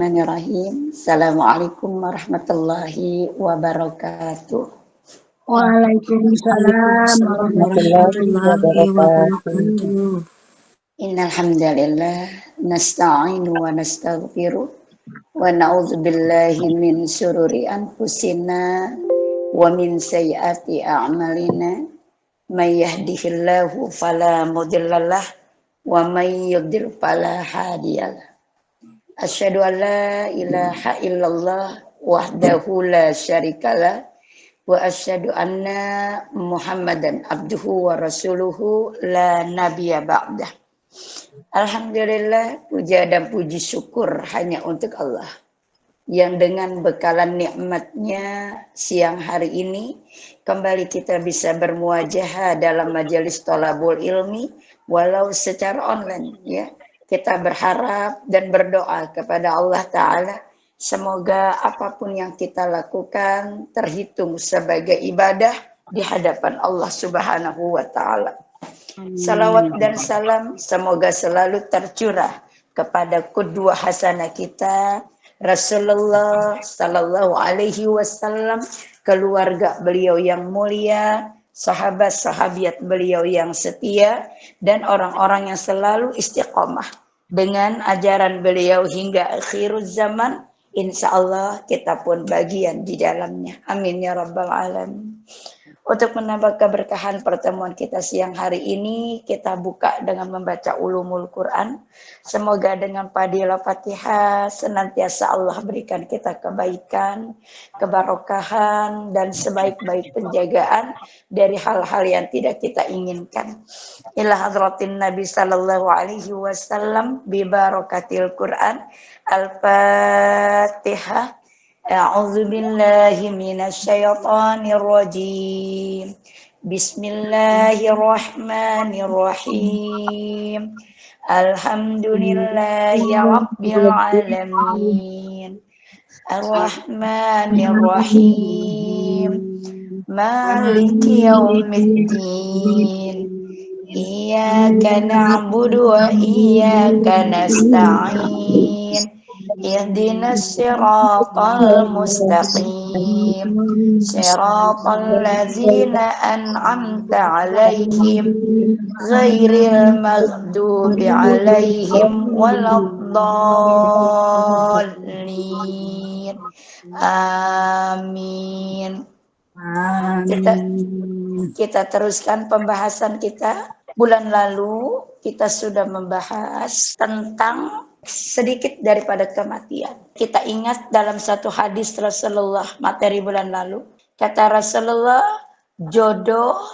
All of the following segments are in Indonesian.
Bismillahirrahmanirrahim. Assalamualaikum warahmatullahi wabarakatuh. Waalaikumsalam warahmatullahi wabarakatuh. Innal hamdalillah nasta'inu wa nastaghfiruh wa na'udzu billahi min syururi anfusina wa min sayyiati a'malina. May yahdihillahu fala mudhillalah wa may yudhlil fala hadiyalah. Asyhadu an la ilaha illallah wahdahu la syarikalah wa asyhadu anna Muhammadan abduhu wa rasuluhu la nabiyya ba'dah. Alhamdulillah, puja dan puji syukur hanya untuk Allah yang dengan bekalan nikmatnya siang hari ini kembali kita bisa bermuajahah dalam majelis thalabul ilmi walau secara online ya. Kita berharap dan berdoa kepada Allah Ta'ala semoga apapun yang kita lakukan terhitung sebagai ibadah di hadapan Allah Subhanahu wa Ta'ala. Salawat dan salam semoga selalu tercurah kepada qudwah hasanah kita Rasulullah Sallallahu Alaihi Wasallam, keluarga beliau yang mulia, sahabat-sahabat beliau yang setia, dan orang-orang yang selalu istiqomah dengan ajaran beliau hingga akhir zaman. Insya Allah kita pun bagian di dalamnya. Amin ya rabbal alamin. Untuk menambah keberkahan pertemuan kita siang hari ini, kita buka dengan membaca ulumul Quran. Semoga dengan fadilah Fatihah senantiasa Allah berikan kita kebaikan, kebarokahan, dan sebaik-baik penjagaan dari hal-hal yang tidak kita inginkan. Ila hadratin Nabi sallallahu alaihi wasallam bi barakatil Quran. Al-Fatihah. A'udzu billahi minasyaitonir rajim. Bismillahirrahmanirrahim. Alhamdulillahi rabbil alamin. Ar-Rahmanir-Rahim. Maliki yaumiddin. Iyyaka na'budu wa iyyaka nasta'in. Ihdinas siratal mustaqim. Siratal ladzina an'amta 'alaihim ghairil maghdubi 'alaihim waladdallin. Amin. Kita teruskan pembahasan kita. Bulan lalu kita sudah membahas tentang sedikit daripada kematian. Kita ingat dalam satu hadis Rasulullah materi bulan lalu. Kata Rasulullah, jodoh,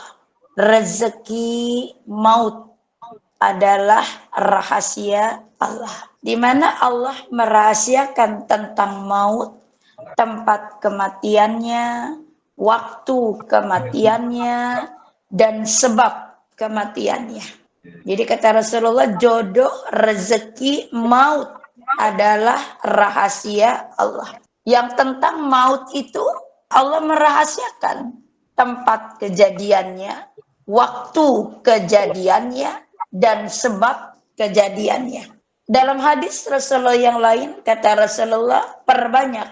rezeki, maut adalah rahasia Allah. Di mana Allah merahasiakan tentang maut, tempat kematiannya, waktu kematiannya, dan sebab kematiannya. Jadi kata Rasulullah, jodoh, rezeki, maut adalah rahasia Allah. Yang tentang maut itu Allah merahasiakan tempat kejadiannya, waktu kejadiannya, dan sebab kejadiannya. Dalam hadis Rasulullah yang lain, kata Rasulullah, perbanyak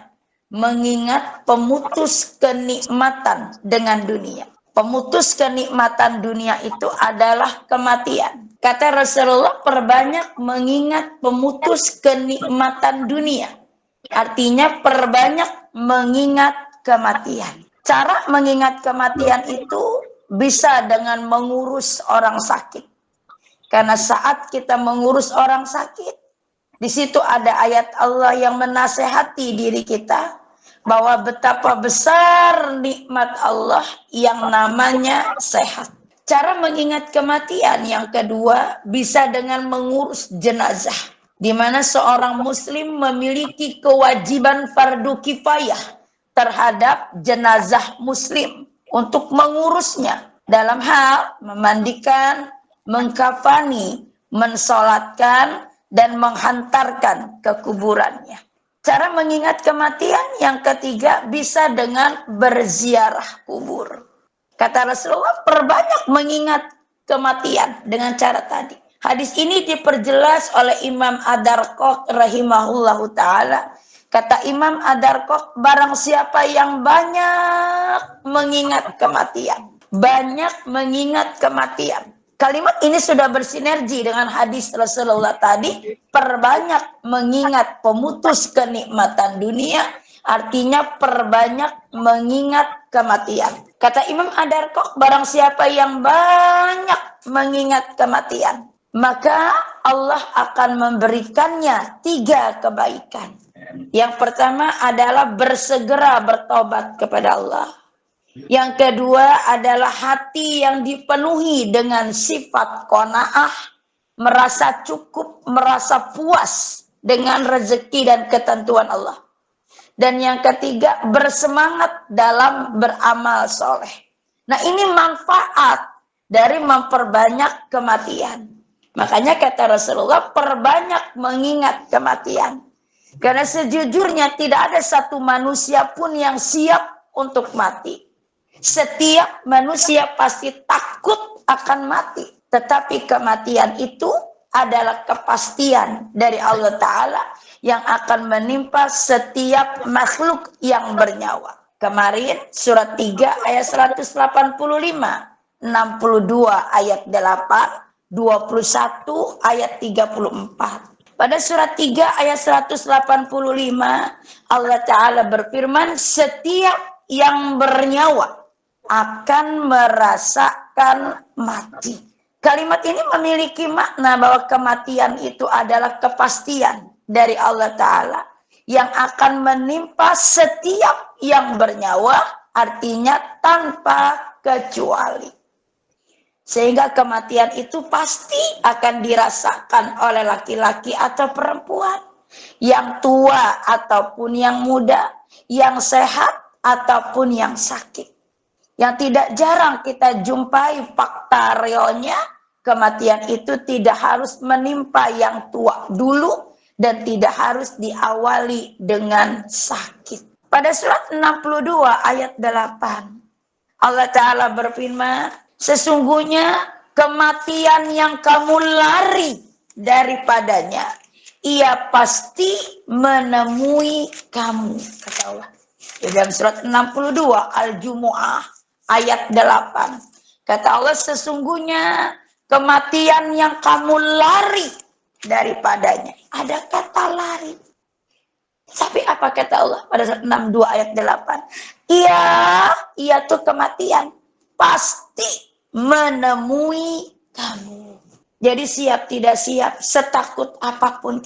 mengingat pemutus kenikmatan dengan dunia. Pemutus kenikmatan dunia itu adalah kematian. Kata Rasulullah, perbanyak mengingat pemutus kenikmatan dunia. Artinya perbanyak mengingat kematian. Cara mengingat kematian itu bisa dengan mengurus orang sakit. Karena saat kita mengurus orang sakit, di situ ada ayat Allah yang menasehati diri kita bahwa betapa besar nikmat Allah yang namanya sehat. Cara mengingat kematian yang kedua bisa dengan mengurus jenazah, di mana seorang muslim memiliki kewajiban fardu kifayah terhadap jenazah muslim untuk mengurusnya dalam hal memandikan, mengkafani, mensolatkan, dan menghantarkan ke kuburannya. Cara mengingat kematian yang ketiga bisa dengan berziarah kubur. Kata Rasulullah, perbanyak mengingat kematian dengan cara tadi. Hadis ini diperjelas oleh Imam Ad-Darqaq rahimahullahu ta'ala. Kata Imam Ad-Darqaq, barang siapa yang banyak mengingat kematian. Banyak mengingat kematian. Kalimat ini sudah bersinergi dengan hadis Rasulullah tadi. Perbanyak mengingat pemutus kenikmatan dunia. Artinya perbanyak mengingat kematian. Kata Imam Ad-Darqaq, barang siapa yang banyak mengingat kematian, maka Allah akan memberikannya 3 kebaikan. Yang pertama adalah bersegera bertobat kepada Allah. Yang kedua adalah hati yang dipenuhi dengan sifat qanaah, merasa cukup, merasa puas dengan rezeki dan ketentuan Allah. Dan yang ketiga, bersemangat dalam beramal soleh. Nah, ini manfaat dari memperbanyak kematian. Makanya kata Rasulullah, perbanyak mengingat kematian. Karena sejujurnya tidak ada satu manusia pun yang siap untuk mati. Setiap manusia pasti takut akan mati. Tetapi kematian itu adalah kepastian dari Allah Ta'ala yang akan menimpa setiap makhluk yang bernyawa. Kemarin surat 3 ayat 185, 62 ayat 8, 21 ayat 34. Pada surat 3 ayat 185 Allah Ta'ala berfirman, setiap yang bernyawa akan merasakan mati. Kalimat ini memiliki makna bahwa kematian itu adalah kepastian dari Allah Ta'ala yang akan menimpa setiap yang bernyawa, artinya tanpa kecuali. Sehingga kematian itu pasti akan dirasakan oleh laki-laki atau perempuan, yang tua ataupun yang muda, yang sehat ataupun yang sakit. Yang tidak jarang kita jumpai fakta realnya, kematian itu tidak harus menimpa yang tua dulu dan tidak harus diawali dengan sakit. Pada surat 62 ayat 8, Allah Ta'ala berfirman, sesungguhnya kematian yang kamu lari daripadanya, ia pasti menemui kamu, kata Allah. Di dalam surat 62 Al-Jumu'ah ayat 8, kata Allah, sesungguhnya kematian yang kamu lari daripadanya. Ada kata lari. Tapi apa kata Allah pada surat 62 ayat 8? Ia tuh kematian pasti menemui kamu. Jadi siap tidak siap, setakut apapun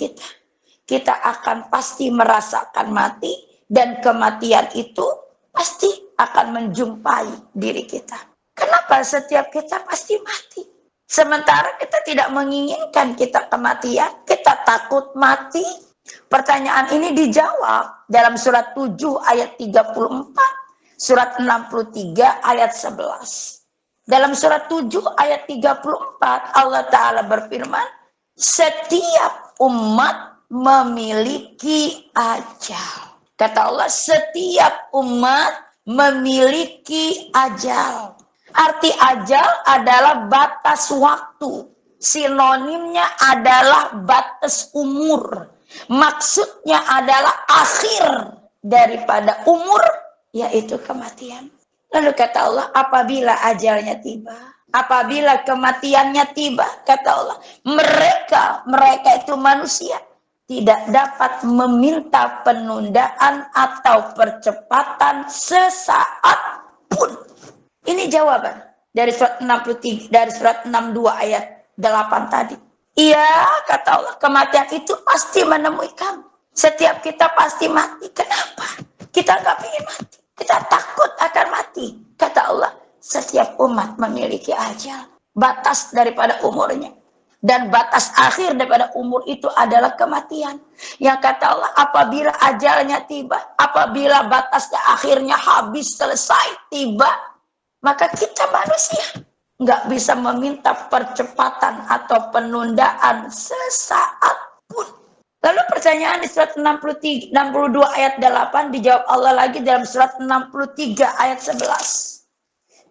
kita akan pasti merasakan mati, dan kematian itu pasti akan menjumpai diri kita. Kenapa setiap kita pasti mati? Sementara kita tidak menginginkan kita kematian, kita takut mati. Pertanyaan ini dijawab dalam surat 7 ayat 34, surat 63 ayat 11. Dalam surat 7 ayat 34 Allah Ta'ala berfirman, setiap umat memiliki ajal. Kata Allah, setiap umat memiliki ajal. Arti ajal adalah batas waktu. Sinonimnya adalah batas umur. Maksudnya adalah akhir daripada umur, yaitu kematian. Lalu kata Allah, apabila ajalnya tiba, apabila kematiannya tiba, kata Allah, mereka itu manusia, tidak dapat meminta penundaan atau percepatan sesaat pun. Ini jawaban dari surat 63, dari surat 62 ayat 8 tadi. Iya, kata Allah, kematian itu pasti menemui kamu. Setiap kita pasti mati. Kenapa? Kita nggak ingin mati. Kita takut akan mati. Kata Allah, setiap umat memiliki ajal. Batas daripada umurnya. Dan batas akhir daripada umur itu adalah kematian. Yang kata Allah, apabila ajalnya tiba, apabila batasnya akhirnya habis, selesai, tiba, maka kita manusia nggak bisa meminta percepatan atau penundaan sesaat pun. Lalu pertanyaan di surat 62 ayat 8 dijawab Allah lagi dalam surat 63 ayat 11.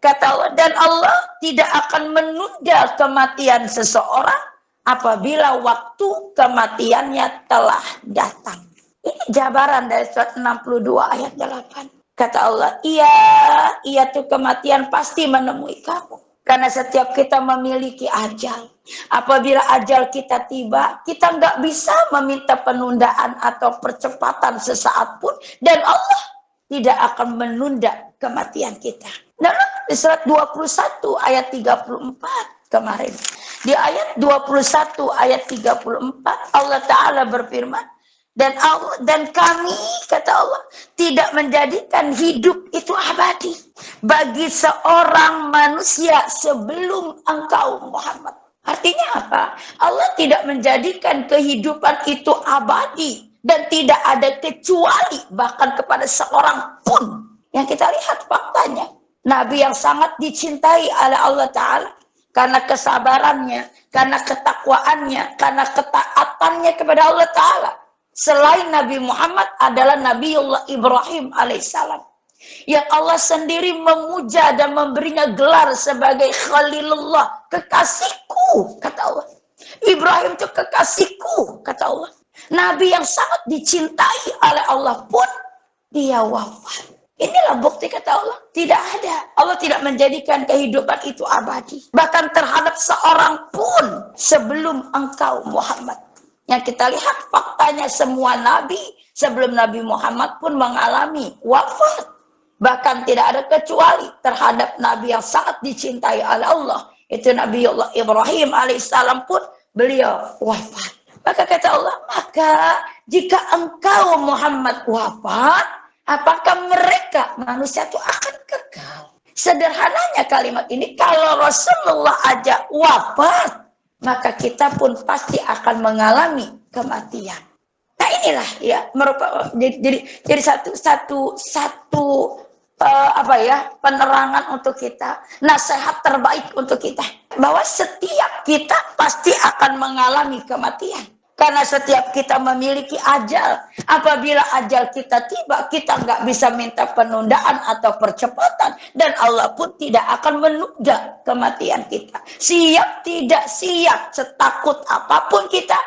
Kata Allah, dan Allah tidak akan menunda kematian seseorang apabila waktu kematiannya telah datang. Ini jabaran dari surat 62 ayat 8. Kata Allah, iya tuh kematian pasti menemui kamu. Karena setiap kita memiliki ajal. Apabila ajal kita tiba, kita nggak bisa meminta penundaan atau percepatan sesaat pun. Dan Allah tidak akan menunda kematian kita. Dalam surat 21 ayat 34 kemarin. Di ayat 21 ayat 34 Allah Ta'ala berfirman, dan kami, kata Allah, tidak menjadikan hidup itu abadi bagi seorang manusia sebelum engkau Muhammad. Artinya apa? Allah tidak menjadikan kehidupan itu abadi dan tidak ada kecuali bahkan kepada seorang pun. Yang kita lihat faktanya, Nabi yang sangat dicintai oleh Allah Ta'ala karena kesabarannya, karena ketakwaannya, karena ketaatannya kepada Allah Ta'ala. Selain Nabi Muhammad adalah Nabiullah Ibrahim alaihissalam, yang Allah sendiri memuja dan memberinya gelar sebagai Khalilullah, kekasihku, kata Allah. Ibrahim itu kekasihku, kata Allah. Nabi yang sangat dicintai oleh Allah pun dia wafat. Inilah bukti, kata Allah. Tidak ada. Allah tidak menjadikan kehidupan itu abadi. Bahkan terhadap seorang pun sebelum engkau Muhammad. Yang kita lihat faktanya semua nabi sebelum Nabi Muhammad pun mengalami wafat. Bahkan tidak ada kecuali terhadap nabi yang sangat dicintai oleh Allah. Itu Nabiullah Ibrahim alaihissalam pun beliau wafat. Maka kata Allah, maka jika engkau Muhammad wafat, apakah mereka manusia itu akan kekal? Sederhananya kalimat ini, kalau Rasulullah aja wafat, maka kita pun pasti akan mengalami kematian. Nah inilah ya merupakan jadi satu penerangan untuk kita, nasihat terbaik untuk kita, bahwa setiap kita pasti akan mengalami kematian. Karena setiap kita memiliki ajal. Apabila ajal kita tiba, kita nggak bisa minta penundaan atau percepatan. Dan Allah pun tidak akan menunda kematian kita. Siap tidak siap, setakut apapun kita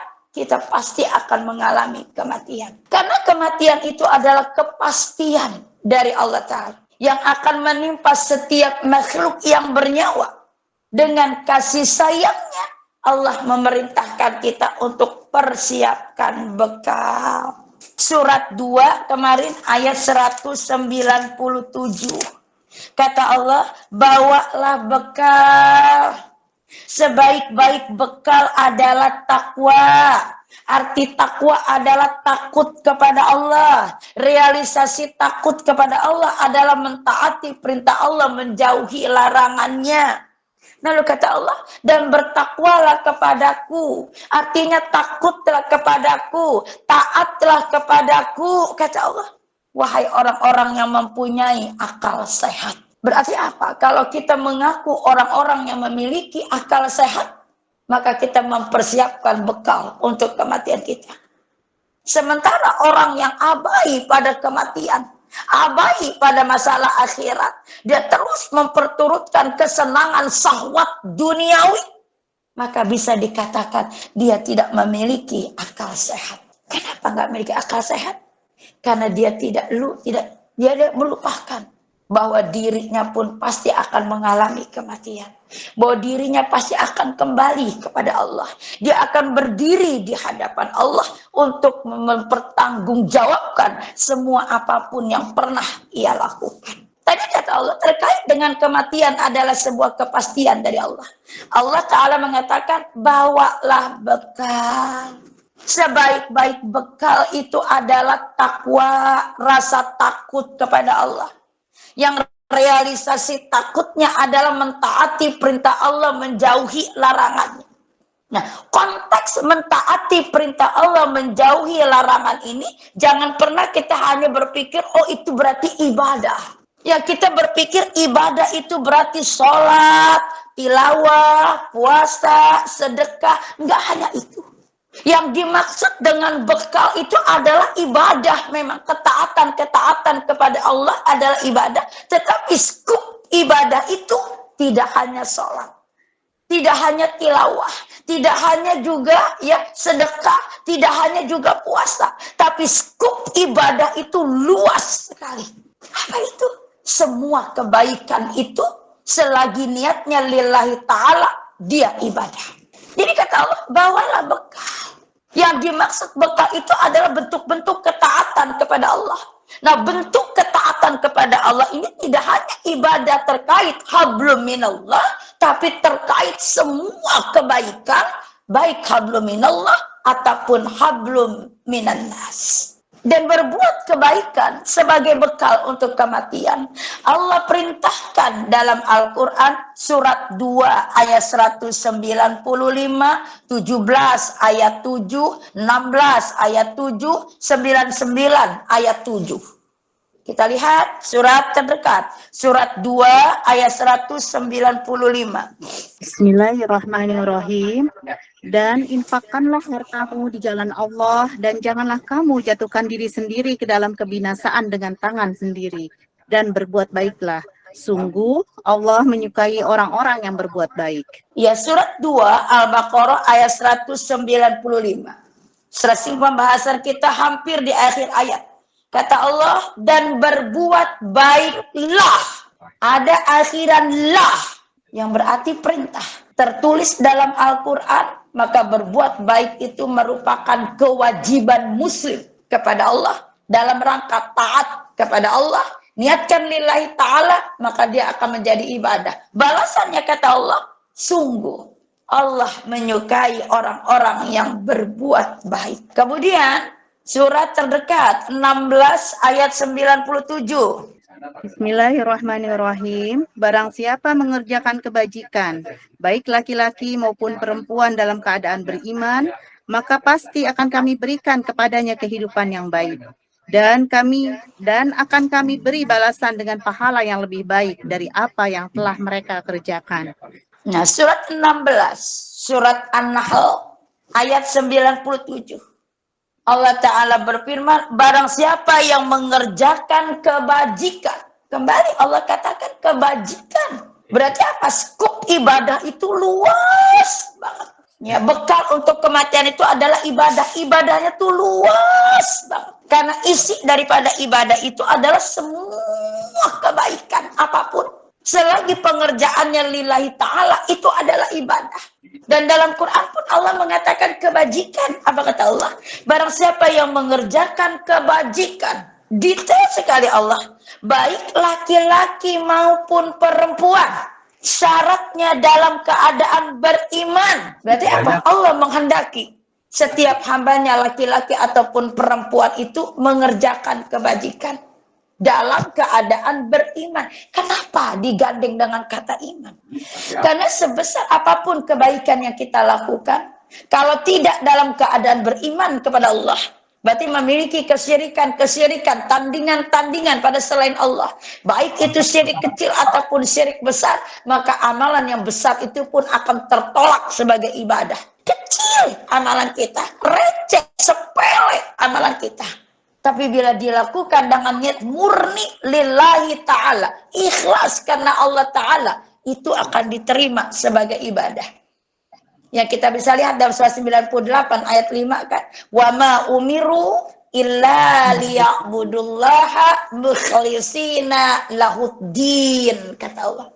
pasti akan mengalami kematian. Karena kematian itu adalah kepastian dari Allah Ta'ala yang akan menimpa setiap makhluk yang bernyawa. Dengan kasih sayangnya, Allah memerintahkan kita untuk persiapkan bekal. Surat 2 kemarin ayat 197. Kata Allah, bawalah bekal. Sebaik-baik bekal adalah takwa. Arti takwa adalah takut kepada Allah. Realisasi takut kepada Allah adalah mentaati perintah Allah, menjauhi larangannya. Lalu kata Allah, dan bertakwalah kepadaku. Artinya takutlah kepadaku, taatlah kepadaku, kata Allah. Wahai orang-orang yang mempunyai akal sehat. Berarti apa? Kalau kita mengaku orang-orang yang memiliki akal sehat, maka kita mempersiapkan bekal untuk kematian kita. Sementara orang yang abai pada kematian, abai pada masalah akhirat, dia terus memperturutkan kesenangan syahwat duniawi, maka bisa dikatakan dia tidak memiliki akal sehat. Kenapa nggak memiliki akal sehat? Karena dia dia melupakan bahwa dirinya pun pasti akan mengalami kematian. Bahwa dirinya pasti akan kembali kepada Allah. Dia akan berdiri di hadapan Allah untuk mempertanggungjawabkan semua apapun yang pernah ia lakukan. Tadi kata Allah, terkait dengan kematian adalah sebuah kepastian dari Allah. Allah Ta'ala mengatakan, bawalah bekal. Sebaik-baik bekal itu adalah takwa, rasa takut kepada Allah. Yang realisasi takutnya adalah mentaati perintah Allah, menjauhi larangannya. Nah, konteks mentaati perintah Allah, menjauhi larangan ini, jangan pernah kita hanya berpikir, oh itu berarti ibadah. Ya, kita berpikir ibadah itu berarti sholat, tilawah, puasa, sedekah. Enggak hanya itu. Yang dimaksud dengan bekal itu adalah ibadah. Memang ketaatan kepada Allah adalah ibadah. Tetapi skup ibadah itu tidak hanya sholat, tidak hanya tilawah, tidak hanya juga ya sedekah, tidak hanya juga puasa, tapi skup ibadah itu luas sekali. Apa itu? Semua kebaikan itu selagi niatnya lillahi ta'ala, dia ibadah. Jadi kata Allah, bawalah bekal. Yang dimaksud bekal itu adalah bentuk-bentuk ketaatan kepada Allah. Nah, bentuk ketaatan kepada Allah ini tidak hanya ibadah terkait hablum minallah, tapi terkait semua kebaikan, baik hablum minallah ataupun hablum minannas. Dan berbuat kebaikan sebagai bekal untuk kematian. Allah perintahkan dalam Al-Quran surat 2 ayat 195, 17 ayat 7, 16 ayat 7, 99 ayat 7. Kita lihat surat terdekat, surat 2 ayat 195. Bismillahirrahmanirrahim. Dan infakkanlah hartamu di jalan Allah, dan janganlah kamu jatuhkan diri sendiri ke dalam kebinasaan dengan tangan sendiri. Dan berbuat baiklah. Sungguh Allah menyukai orang-orang yang berbuat baik. Ya, surat 2 Al-Baqarah ayat 195. Selesai pembahasan kita hampir di akhir ayat. Kata Allah, dan berbuat baiklah. Ada akhiran lah yang berarti perintah. Tertulis dalam Al-Quran, maka berbuat baik itu merupakan kewajiban muslim kepada Allah. Dalam rangka taat kepada Allah, niatkan lillahi ta'ala, maka dia akan menjadi ibadah. Balasannya kata Allah, sungguh Allah menyukai orang-orang yang berbuat baik. Kemudian surat terdekat 16 ayat 97. Bismillahirrahmanirrahim. Barang siapa mengerjakan kebajikan, baik laki-laki maupun perempuan dalam keadaan beriman, maka pasti akan kami berikan kepadanya kehidupan yang baik. Dan akan kami beri balasan dengan pahala yang lebih baik dari apa yang telah mereka kerjakan. Nah, surat 16, surat An-Nahl ayat 97. Allah Ta'ala berfirman, barang siapa yang mengerjakan kebajikan. Kembali Allah katakan kebajikan. Berarti apa? Skup ibadah itu luas banget. Ya, bekal untuk kematian itu adalah ibadah. Ibadahnya tuh luas banget. Karena isi daripada ibadah itu adalah semua kebaikan apapun. Selagi pengerjaannya lillahi ta'ala, itu adalah ibadah. Dan dalam Quran pun Allah mengatakan kebajikan. Apa kata Allah? Barang siapa yang mengerjakan kebajikan. Detail sekali Allah. Baik laki-laki maupun perempuan. Syaratnya dalam keadaan beriman. Berarti apa? Allah menghendaki setiap hambanya laki-laki ataupun perempuan itu mengerjakan kebajikan. Dalam keadaan beriman. Kenapa digandeng dengan kata iman? Karena sebesar apapun kebaikan yang kita lakukan, kalau tidak dalam keadaan beriman kepada Allah, berarti memiliki kesyirikan, tandingan-tandingan pada selain Allah. Baik itu syirik kecil ataupun syirik besar, maka amalan yang besar itu pun akan tertolak sebagai ibadah. Kecil amalan kita, receh, sepele amalan kita. Tapi bila dilakukan dengan niat murni lillahi ta'ala, ikhlas karena Allah ta'ala, itu akan diterima sebagai ibadah. Yang kita bisa lihat dalam surah 98 ayat 5 kan, wa ma umiru illa liya'budullaha mukhlisina lahuddin, kata Allah.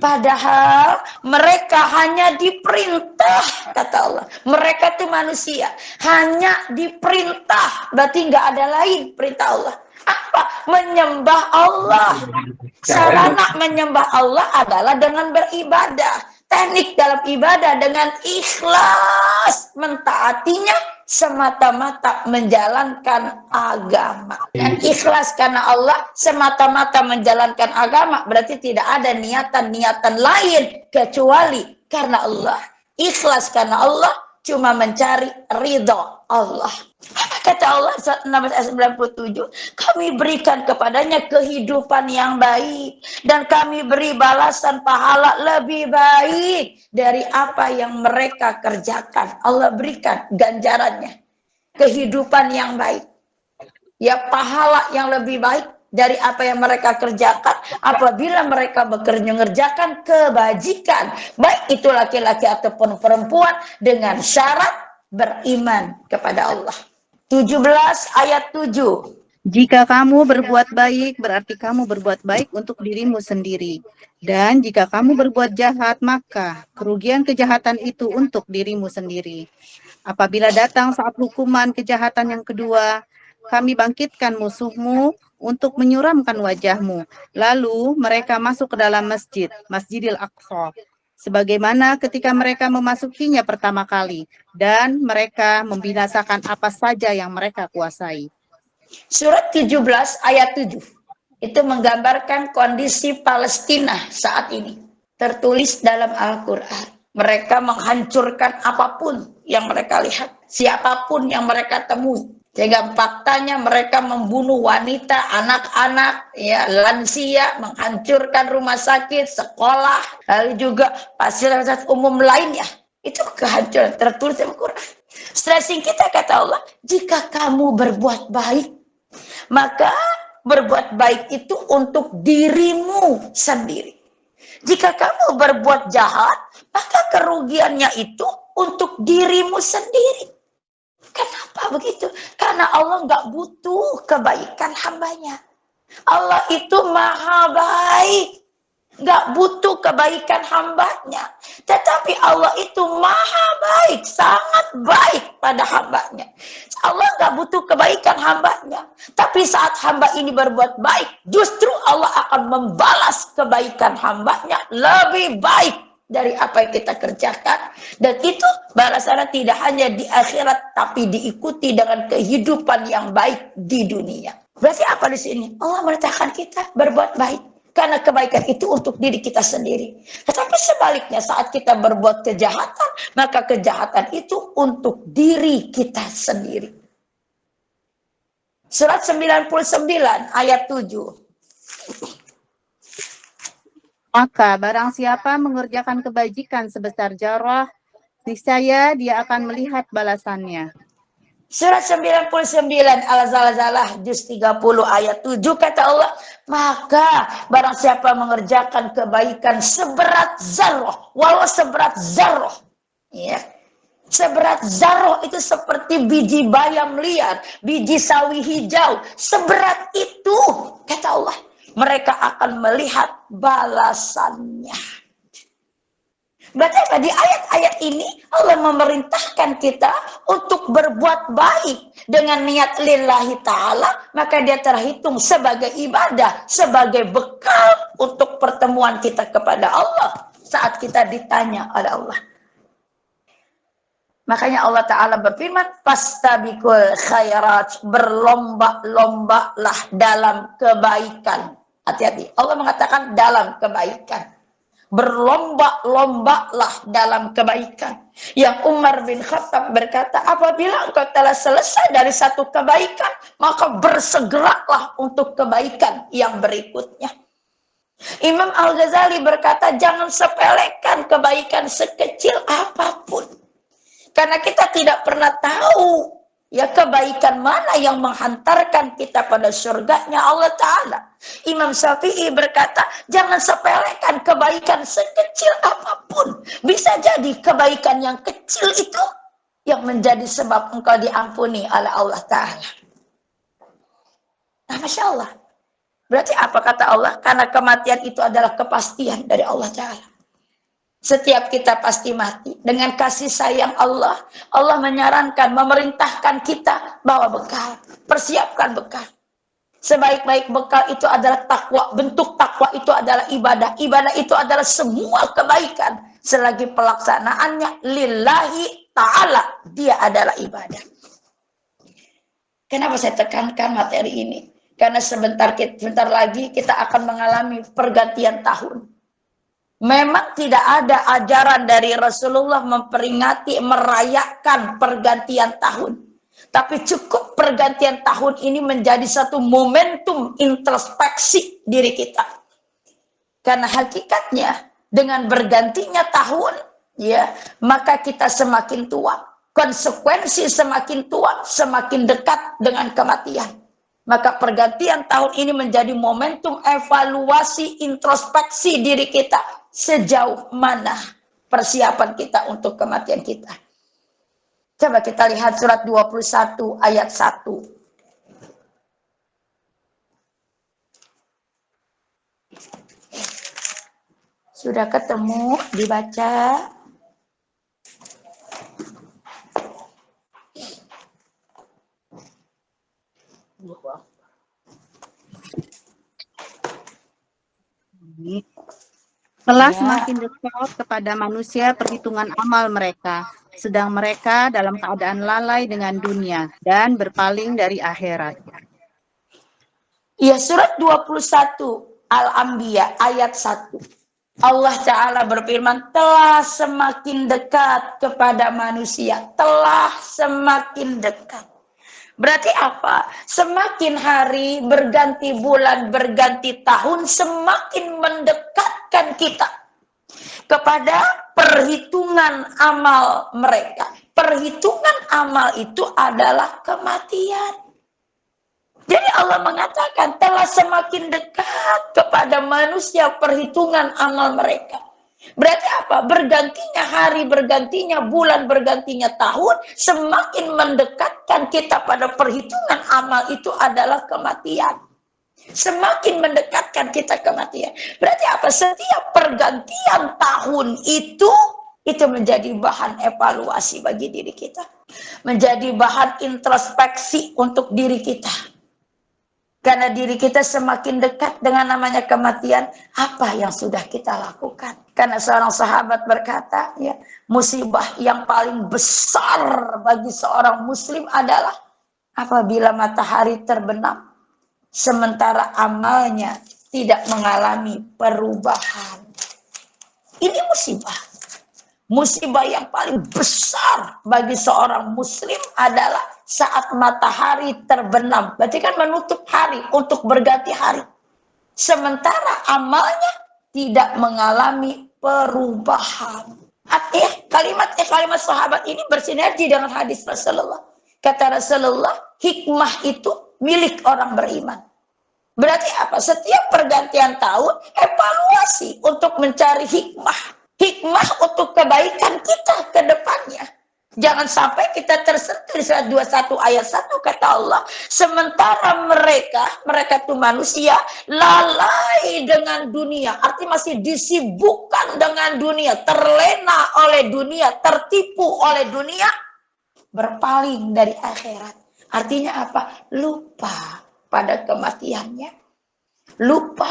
Padahal mereka hanya diperintah, kata Allah. Mereka itu manusia, hanya diperintah. Berarti nggak ada lain perintah Allah. Apa? Menyembah Allah. Sarana menyembah Allah adalah dengan beribadah. Teknik dalam ibadah dengan ikhlas mentaatinya semata-mata menjalankan agama. Dan ikhlas karena Allah semata-mata menjalankan agama berarti tidak ada niatan-niatan lain kecuali karena Allah. Ikhlas karena Allah cuma mencari ridho Allah. Kata Allah 97, kami berikan kepadanya kehidupan yang baik dan kami beri balasan pahala lebih baik dari apa yang mereka kerjakan. Allah berikan ganjarannya, kehidupan yang baik, ya pahala yang lebih baik dari apa yang mereka kerjakan apabila mereka mengerjakan kebajikan, baik itu laki-laki ataupun perempuan, dengan syarat beriman kepada Allah. 17 ayat 7. Jika kamu berbuat baik, berarti kamu berbuat baik untuk dirimu sendiri. Dan jika kamu berbuat jahat, maka kerugian kejahatan itu untuk dirimu sendiri. Apabila datang saat hukuman kejahatan yang kedua, kami bangkitkan musuhmu untuk menyuramkan wajahmu. Lalu mereka masuk ke dalam masjid, Masjidil Aqsa, sebagaimana ketika mereka memasukinya pertama kali, dan mereka membinasakan apa saja yang mereka kuasai. Surat 17 ayat 7. Itu menggambarkan kondisi Palestina saat ini. Tertulis dalam Al-Quran. Mereka menghancurkan apapun yang mereka lihat. Siapapun yang mereka temui. Sehingga faktanya mereka membunuh wanita, anak-anak, ya, lansia, menghancurkan rumah sakit, sekolah, lalu juga fasilitas umum lainnya. Itu kehancuran tertulis dalam Al-Quran. Stressing kita, kata Allah, jika kamu berbuat baik, maka berbuat baik itu untuk dirimu sendiri. Jika kamu berbuat jahat, maka kerugiannya itu untuk dirimu sendiri. Kenapa begitu? Karena Allah nggak butuh kebaikan hambanya. Allah itu maha baik. Nggak butuh kebaikan hambanya. Tetapi Allah itu maha baik, sangat baik pada hambanya. Allah nggak butuh kebaikan hambanya. Tapi saat hamba ini berbuat baik, justru Allah akan membalas kebaikan hambanya lebih baik dari apa yang kita kerjakan. Dan itu balasannya tidak hanya di akhirat, tapi diikuti dengan kehidupan yang baik di dunia. Berarti apa di sini? Allah merintahkan kita berbuat baik. Karena kebaikan itu untuk diri kita sendiri. Tetapi sebaliknya saat kita berbuat kejahatan, maka kejahatan itu untuk diri kita sendiri. Surat 99 ayat 7. Maka barang siapa mengerjakan kebajikan sebesar zarah, niscaya dia akan melihat balasannya. Surat 99 Al-Zalzalah juz 30 ayat 7 kata Allah, maka barang siapa mengerjakan kebaikan seberat zarah, walau seberat zarah, ya. Seberat zarah itu seperti biji bayam liar, biji sawi hijau, seberat itu kata Allah, mereka akan melihat balasannya. Berarti di ayat-ayat ini Allah memerintahkan kita untuk berbuat baik dengan niat lillahi ta'ala, maka dia terhitung sebagai ibadah, sebagai bekal untuk pertemuan kita kepada Allah saat kita ditanya oleh Allah. Makanya Allah Ta'ala berfirman, fastabiqul khairat, berlomba-lombalah dalam kebaikan. Hati-hati, Allah mengatakan dalam kebaikan. Berlomba-lombalah dalam kebaikan. Yang Umar bin Khattab berkata, apabila engkau telah selesai dari satu kebaikan, maka bersegeralah untuk kebaikan yang berikutnya. Imam Al-Ghazali berkata, jangan sepelekan kebaikan sekecil apapun. Karena kita tidak pernah tahu ya kebaikan mana yang menghantarkan kita pada surganya Allah Ta'ala. Imam Syafi'i berkata, jangan sepelekan kebaikan sekecil apapun. Bisa jadi kebaikan yang kecil itu yang menjadi sebab engkau diampuni oleh Allah Ta'ala. Nah, Masya Allah. Berarti apa kata Allah? Karena kematian itu adalah kepastian dari Allah Ta'ala. Setiap kita pasti mati. Dengan kasih sayang Allah, Allah menyarankan, memerintahkan kita bawa bekal, persiapkan bekal. Sebaik-baik bekal itu adalah takwa. Bentuk takwa itu adalah ibadah. Ibadah itu adalah semua kebaikan. Selagi pelaksanaannya lillahi ta'ala, dia adalah ibadah. Kenapa saya tekankan materi ini? Karena sebentar lagi kita akan mengalami pergantian tahun. Memang tidak ada ajaran dari Rasulullah memperingati, merayakan pergantian tahun. Tapi cukup pergantian tahun ini menjadi satu momentum introspeksi diri kita. Karena hakikatnya dengan bergantinya tahun, ya, maka kita semakin tua. Konsekuensi semakin tua, semakin dekat dengan kematian. Maka pergantian tahun ini menjadi momentum evaluasi introspeksi diri kita. Sejauh mana persiapan kita untuk kematian kita. Coba kita lihat surat 21 ayat 1. Sudah ketemu, dibaca. Telah Ya. semakin dekat kepada manusia perhitungan amal mereka, sedang mereka dalam keadaan lalai dengan dunia dan berpaling dari akhirat. Ya, surat 21 Al-Anbiya ayat 1. Allah Ta'ala berfirman, telah semakin dekat kepada manusia. Telah semakin dekat. Berarti apa? Semakin hari berganti bulan, berganti tahun, semakin mendekatkan kita kepada perhitungan amal mereka. Perhitungan amal itu adalah kematian. Jadi Allah mengatakan telah semakin dekat kepada manusia perhitungan amal mereka. Berarti apa? Bergantinya hari, bergantinya bulan, bergantinya tahun, semakin mendekatkan kita pada perhitungan amal itu adalah kematian. Semakin mendekatkan kita kematian. Berarti apa? Setiap pergantian tahun itu menjadi bahan evaluasi bagi diri kita. Menjadi bahan introspeksi untuk diri kita. Karena diri kita semakin dekat dengan namanya kematian, apa yang sudah kita lakukan? Karena seorang sahabat berkata, ya, musibah yang paling besar bagi seorang muslim adalah apabila matahari terbenam, sementara amalnya tidak mengalami perubahan. Ini musibah. Musibah yang paling besar bagi seorang muslim adalah saat matahari terbenam. Berarti kan menutup hari untuk berganti hari. Sementara amalnya tidak mengalami perubahan. Kalimat sahabat ini bersinergi dengan hadis Rasulullah. Kata Rasulullah, hikmah itu milik orang beriman. Berarti apa? Setiap pergantian tahun, evaluasi untuk mencari hikmah. Hikmah untuk kebaikan kita ke depannya. Jangan sampai kita tersentuh di surat 21 ayat 1 kata Allah. Sementara mereka itu manusia, lalai dengan dunia. Artinya masih disibukkan dengan dunia. Terlena oleh dunia, tertipu oleh dunia. Berpaling dari akhirat. Artinya apa? Lupa pada kematiannya. Lupa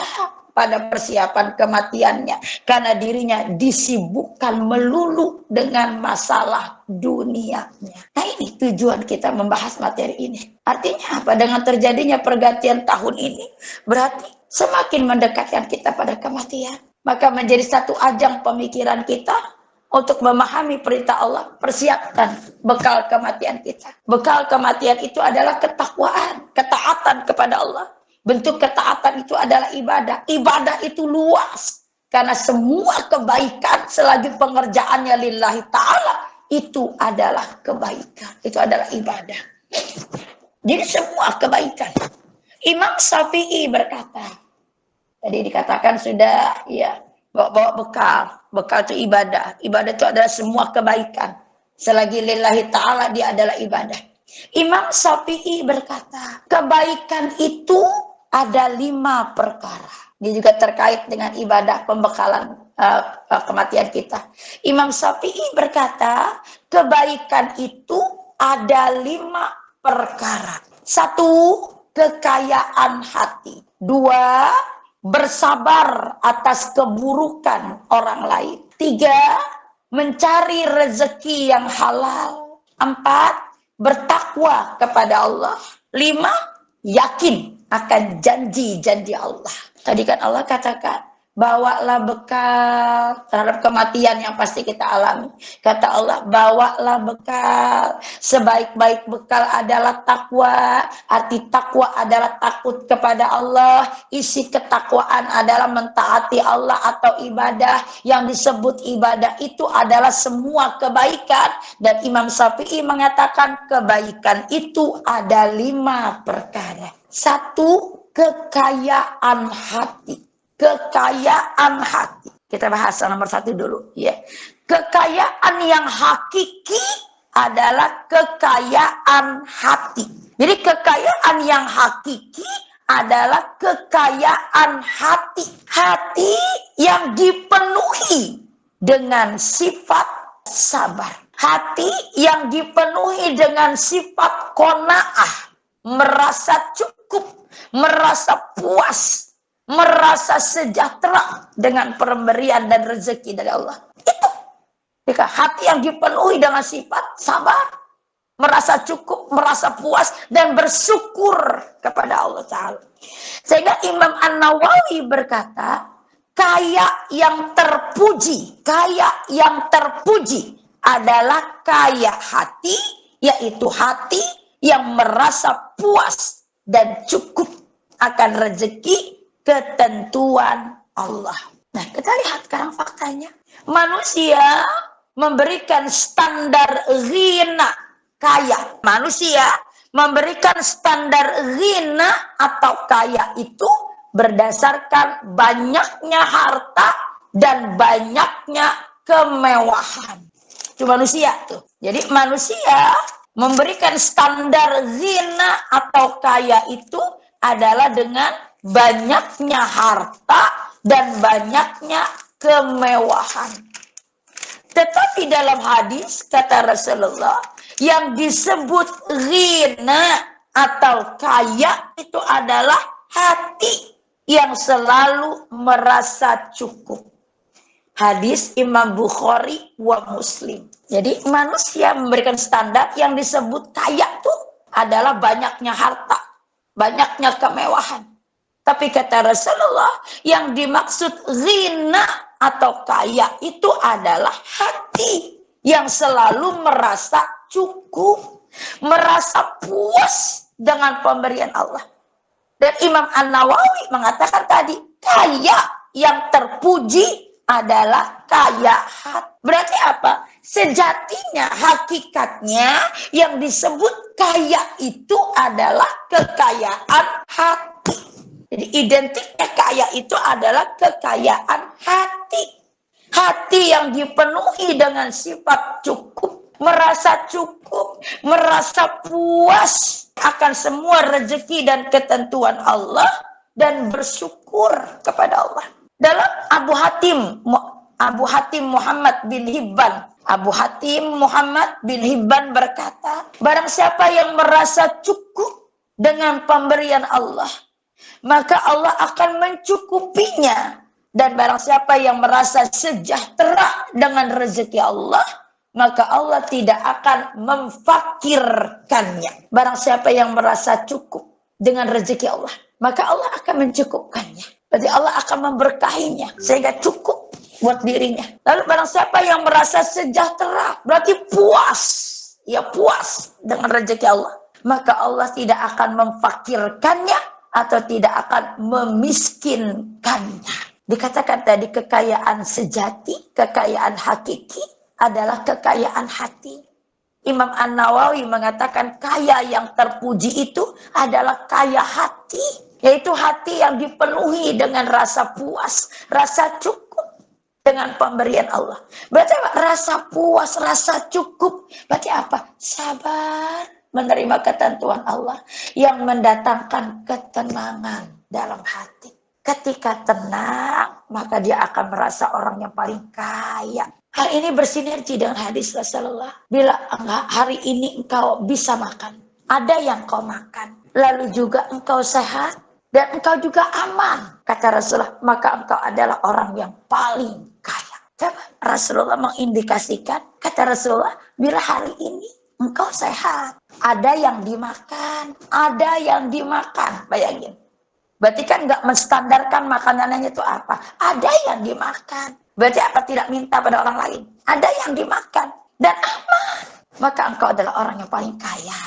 pada persiapan kematiannya. Karena dirinya disibukkan melulu dengan masalah dunianya. Nah, ini tujuan kita membahas materi ini. Artinya apa? Dengan terjadinya pergantian tahun ini, berarti semakin mendekatkan kita pada kematian. Maka menjadi satu ajang pemikiran kita untuk memahami perintah Allah. Persiapkan bekal kematian kita. Bekal kematian itu adalah ketakwaan, ketaatan kepada Allah. Bentuk ketaatan itu adalah ibadah. Ibadah itu luas. Karena semua kebaikan selagi pengerjaannya lillahi ta'ala, itu adalah kebaikan. Itu adalah ibadah. Jadi semua kebaikan. Imam Syafi'i berkata, tadi dikatakan sudah, ya, bawa bekal. Bekal itu ibadah. Ibadah itu adalah semua kebaikan. Selagi lillahi ta'ala, dia adalah ibadah. Imam Syafi'i berkata, kebaikan itu ada 5 perkara. Dia juga terkait dengan ibadah pembekalan kematian kita. Imam Syafi'i berkata, kebaikan itu ada 5 perkara. 1, kekayaan hati. 2, bersabar atas keburukan orang lain. 3, mencari rezeki yang halal. 4, bertakwa kepada Allah. 5, yakin akan janji-janji Allah. Tadi kan Allah katakan, bawalah bekal terhadap kematian yang pasti kita alami. Kata Allah, bawalah bekal. Sebaik-baik bekal adalah takwa. Arti takwa adalah takut kepada Allah. Isi ketakwaan adalah mentaati Allah atau ibadah. Yang disebut ibadah itu adalah semua kebaikan. Dan Imam Syafi'i mengatakan kebaikan itu ada 5 perkara. 1, kekayaan hati. Kekayaan hati. Kita bahas nomor 1 dulu, ya. Kekayaan yang hakiki adalah kekayaan hati. Jadi kekayaan yang hakiki adalah kekayaan hati. Hati yang dipenuhi dengan sifat sabar. Hati yang dipenuhi dengan sifat qanaah, merasa cukup, merasa puas, merasa sejahtera dengan pemberian dan rezeki dari Allah. Itu. Jika hati yang dipenuhi dengan sifat sabar, merasa cukup, merasa puas, dan bersyukur kepada Allah Ta'ala. Sehingga Imam An-Nawawi berkata, kaya yang terpuji adalah kaya hati, yaitu hati yang merasa puas dan cukup akan rezeki ketentuan Allah. Nah, kita lihat sekarang faktanya. Manusia memberikan standar ghina kaya. Manusia memberikan standar ghina atau kaya itu berdasarkan banyaknya harta dan banyaknya kemewahan. Itu manusia tuh. Jadi manusia memberikan standar ghina atau kaya itu adalah dengan banyaknya harta dan banyaknya kemewahan. Tetapi dalam hadis kata Rasulullah, yang disebut ghina atau kaya itu adalah hati yang selalu merasa cukup. Hadis Imam Bukhari wa Muslim. Jadi manusia memberikan standar yang disebut kaya itu adalah banyaknya harta, banyaknya kemewahan. Tapi kata Rasulullah, yang dimaksud ghina atau kaya itu adalah hati yang selalu merasa cukup, merasa puas dengan pemberian Allah. Dan Imam An-Nawawi mengatakan tadi, kaya yang terpuji adalah kaya hati. Berarti apa? Sejatinya, hakikatnya yang disebut kaya itu adalah kekayaan hati. Jadi identiknya kaya itu adalah kekayaan hati. Hati yang dipenuhi dengan sifat cukup, merasa puas akan semua rezeki dan ketentuan Allah dan bersyukur kepada Allah. Dalam Abu Hatim Muhammad bin Hibban berkata, barang siapa yang merasa cukup dengan pemberian Allah, maka Allah akan mencukupinya. Dan barang siapa yang merasa sejahtera dengan rezeki Allah, maka Allah tidak akan memfakirkannya. Barang siapa yang merasa cukup dengan rezeki Allah, maka Allah akan mencukupkannya. Berarti Allah akan memberkahinya sehingga cukup buat dirinya. Lalu barang siapa yang merasa sejahtera, berarti puas dengan rezeki Allah, maka Allah tidak akan memfakirkannya atau tidak akan memiskinkannya. Dikatakan tadi kekayaan sejati, kekayaan hakiki adalah kekayaan hati. Imam An-Nawawi mengatakan kaya yang terpuji itu adalah kaya hati, yaitu hati yang dipenuhi dengan rasa puas, rasa cukup dengan pemberian Allah. Berarti apa? Rasa puas, rasa cukup. Berarti apa? Sabar menerima ketentuan Allah yang mendatangkan ketenangan dalam hati. Ketika tenang, maka dia akan merasa orang yang paling kaya. Hal ini bersinergi dengan hadis Rasulullah. Bila hari ini engkau bisa makan, ada yang kau makan, lalu juga engkau sehat, dan engkau juga aman, kata Rasulullah, maka engkau adalah orang yang paling kaya. Coba Rasulullah mengindikasikan, kata Rasulullah, bila hari ini engkau sehat, ada yang dimakan, bayangin. Berarti kan nggak menstandarkan makanannya itu apa. Ada yang dimakan. Berarti apa? Tidak minta pada orang lain. Ada yang dimakan. Dan aman. Maka engkau adalah orang yang paling kaya.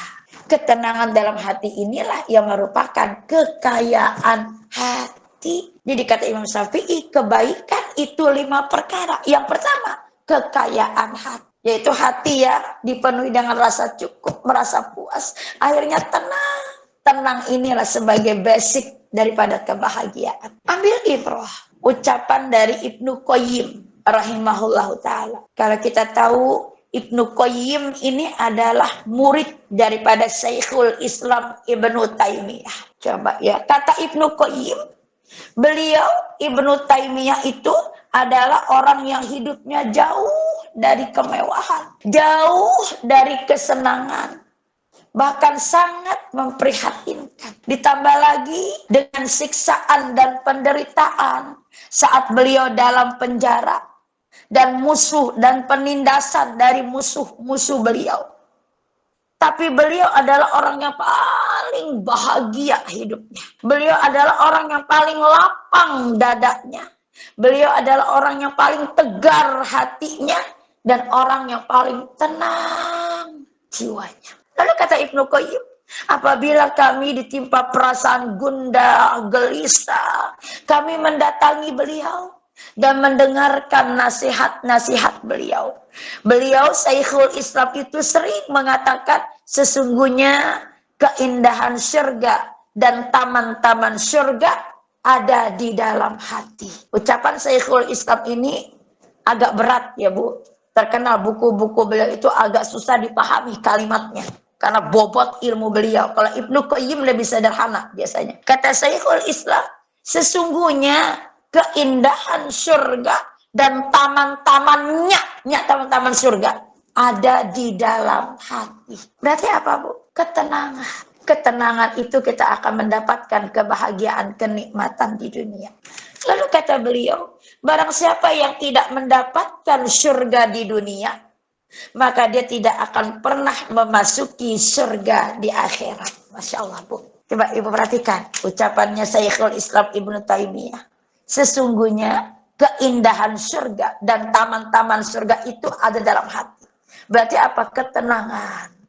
Ketenangan dalam hati inilah yang merupakan kekayaan hati. Jadi kata Imam Syafi'i, kebaikan itu 5 perkara. Yang pertama, kekayaan hati. Yaitu hati ya dipenuhi dengan rasa cukup, merasa puas. Akhirnya tenang. Tenang inilah sebagai basic daripada kebahagiaan. Ambil ibrah. Ucapan dari Ibnu Qayyim rahimahullahu ta'ala. Kalau kita tahu Ibnu Qayyim ini adalah murid daripada Syekhul Islam Ibnu Taimiyah. Coba ya, kata Ibnu Qayyim, beliau Ibnu Taimiyah itu adalah orang yang hidupnya jauh dari kemewahan, jauh dari kesenangan, bahkan sangat memprihatinkan. Ditambah lagi dengan siksaan dan penderitaan saat beliau dalam penjara dan musuh dan penindasan dari musuh-musuh beliau. Tapi beliau adalah orang yang paling bahagia hidupnya. Beliau adalah orang yang paling lapang dadanya. Beliau adalah orang yang paling tegar hatinya dan orang yang paling tenang jiwanya. Lalu kata Ibnu Qayyim, apabila kami ditimpa perasaan gundah, gelisah, kami mendatangi beliau dan mendengarkan nasihat-nasihat beliau. Beliau Syekhul Islam itu sering mengatakan sesungguhnya keindahan surga dan taman-taman surga ada di dalam hati. Ucapan Syekhul Islam ini agak berat ya Bu. Terkenal buku-buku beliau itu agak susah dipahami kalimatnya. Karena bobot ilmu beliau. Kalau Ibnu Qayyim lebih sederhana biasanya. Kata Syekhul Islam, sesungguhnya keindahan surga dan taman-tamannya, taman-taman surga ada di dalam hati. Berarti apa Bu? Ketenangan. Ketenangan itu kita akan mendapatkan kebahagiaan, kenikmatan di dunia. Lalu kata beliau, barang siapa yang tidak mendapatkan surga di dunia, maka dia tidak akan pernah memasuki surga di akhirat. Masya Allah Bu. Coba Ibu perhatikan ucapannya Syekhul Islam Ibnu Taimiyah. Sesungguhnya keindahan surga dan taman-taman surga itu ada dalam hati. Berarti apa? Ketenangan.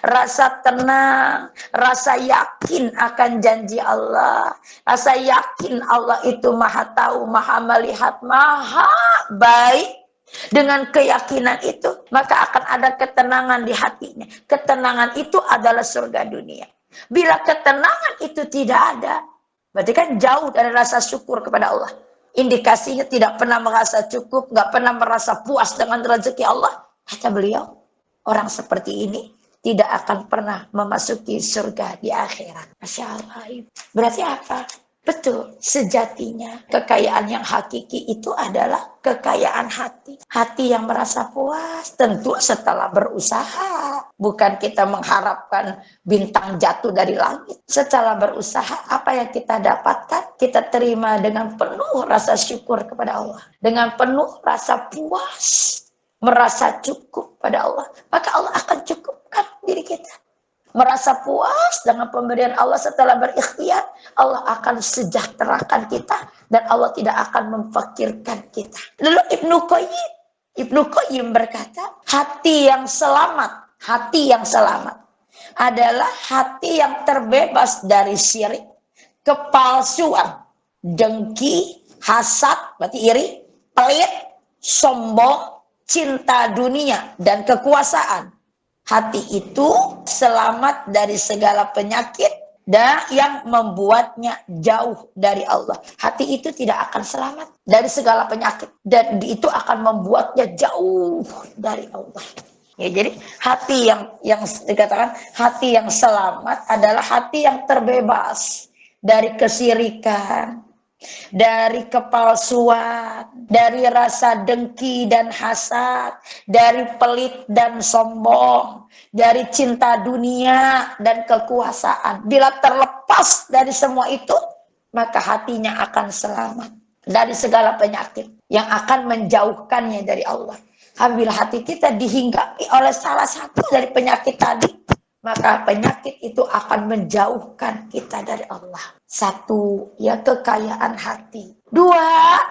Rasa tenang, rasa yakin akan janji Allah, rasa yakin Allah itu maha tahu, maha melihat, maha baik. Dengan keyakinan itu, maka akan ada ketenangan di hatinya. Ketenangan itu adalah surga dunia. Bila ketenangan itu tidak ada, berarti kan jauh dari rasa syukur kepada Allah. Indikasinya tidak pernah merasa cukup, nggak pernah merasa puas dengan rezeki Allah. Kata beliau, orang seperti ini tidak akan pernah memasuki surga di akhirat. Masya Allah. Berarti apa? Betul, sejatinya kekayaan yang hakiki itu adalah kekayaan hati. Hati yang merasa puas tentu setelah berusaha. Bukan kita mengharapkan bintang jatuh dari langit. Setelah berusaha, apa yang kita dapatkan, kita terima dengan penuh rasa syukur kepada Allah. Dengan penuh rasa puas, merasa cukup pada Allah. Maka Allah akan cukupkan diri kita. Merasa puas dengan pemberian Allah setelah berikhtiar, Allah akan sejahterakan kita dan Allah tidak akan memfakirkan kita. Lalu Ibnu Qayyim berkata, hati yang selamat adalah hati yang terbebas dari syirik, kepalsuan, dengki, hasad, berarti iri, pelit, sombong, cinta dunia dan kekuasaan. Hati itu selamat dari segala penyakit dan yang membuatnya jauh dari Allah. Hati itu tidak akan selamat dari segala penyakit dan itu akan membuatnya jauh dari Allah. Ya, jadi hati yang dikatakan hati yang selamat adalah hati yang terbebas dari kesyirikan, dari kepalsuan, dari rasa dengki dan hasad, dari pelit dan sombong, dari cinta dunia dan kekuasaan. Bila terlepas dari semua itu, maka hatinya akan selamat dari segala penyakit yang akan menjauhkannya dari Allah. Bila hati kita dihinggapi oleh salah satu dari penyakit tadi, maka penyakit itu akan menjauhkan kita dari Allah. Satu, ya kekayaan hati. Dua,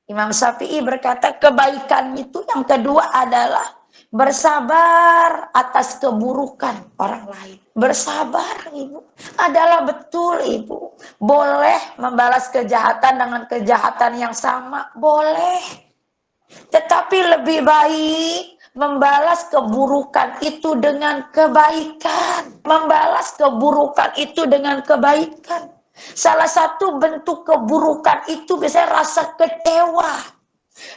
Imam Syafi'i berkata kebaikan itu yang kedua adalah bersabar atas keburukan orang lain. Bersabar, Ibu. Adalah betul, Ibu. Boleh membalas kejahatan dengan kejahatan yang sama. Boleh. Tetapi lebih baik membalas keburukan itu dengan kebaikan. Membalas keburukan itu dengan kebaikan. Salah satu bentuk keburukan itu biasanya rasa kecewa,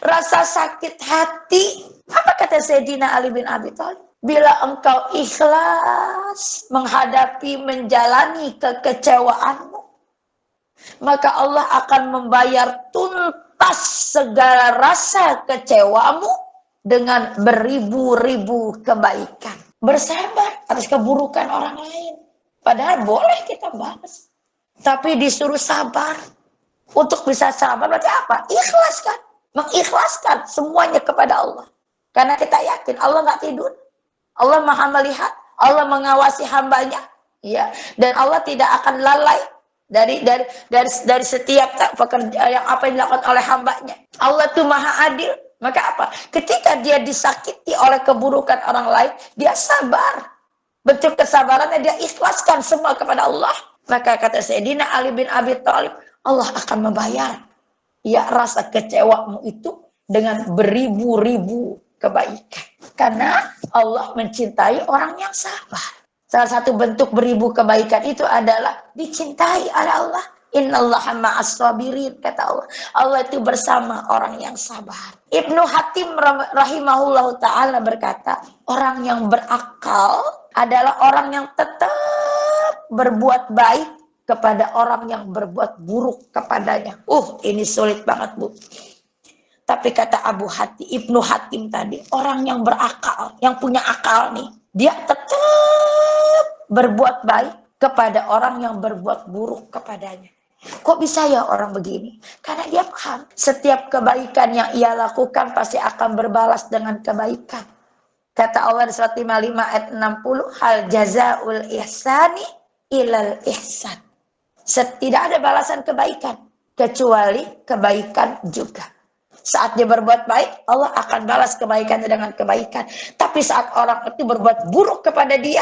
rasa sakit hati. Apa kata Sayyidina Ali bin Abi Thalib? Bila engkau ikhlas menghadapi, menjalani kekecewaanmu, maka Allah akan membayar tuntas segala rasa kecewamu dengan beribu-ribu kebaikan. Bersabar atas keburukan orang lain. Padahal boleh kita balas. Tapi disuruh sabar. Untuk bisa sabar berarti apa? Ikhlas kan? Mengikhlaskan semuanya kepada Allah. Karena kita yakin Allah nggak tidur. Allah maha melihat. Allah mengawasi hambanya. Ya. Dan Allah tidak akan lalai dari setiap pekerjaan yang apa yang dilakukan oleh hambanya. Allah itu maha adil. Maka apa? Ketika dia disakiti oleh keburukan orang lain, dia sabar. Bentuk kesabarannya dia ikhlaskan semua kepada Allah. Maka kata Sayyidina Ali bin Abi Thalib, Allah akan membayar ya rasa kecewamu itu dengan beribu-ribu kebaikan. Karena Allah mencintai orang yang sabar. Salah satu bentuk beribu kebaikan itu adalah dicintai oleh Allah. Innallaha ma'as sabirin, kata Allah. Allah itu bersama orang yang sabar. Ibnu Hatim rahimahullahu ta'ala berkata, orang yang berakal adalah orang yang tetap berbuat baik kepada orang yang berbuat buruk kepadanya. Ini sulit banget, Bu. Tapi kata Ibnu Hatim tadi, orang yang berakal, yang punya akal nih, dia tetap berbuat baik kepada orang yang berbuat buruk kepadanya. Kok bisa ya orang begini? Karena dia paham, setiap kebaikan yang ia lakukan pasti akan berbalas dengan kebaikan. Kata Allah di surat 55 ayat 60, hal jazaul ihsani ilal ihsan. Tidak ada balasan kebaikan kecuali kebaikan juga. Saat dia berbuat baik, Allah akan balas kebaikannya dengan kebaikan. Tapi saat orang itu berbuat buruk kepada dia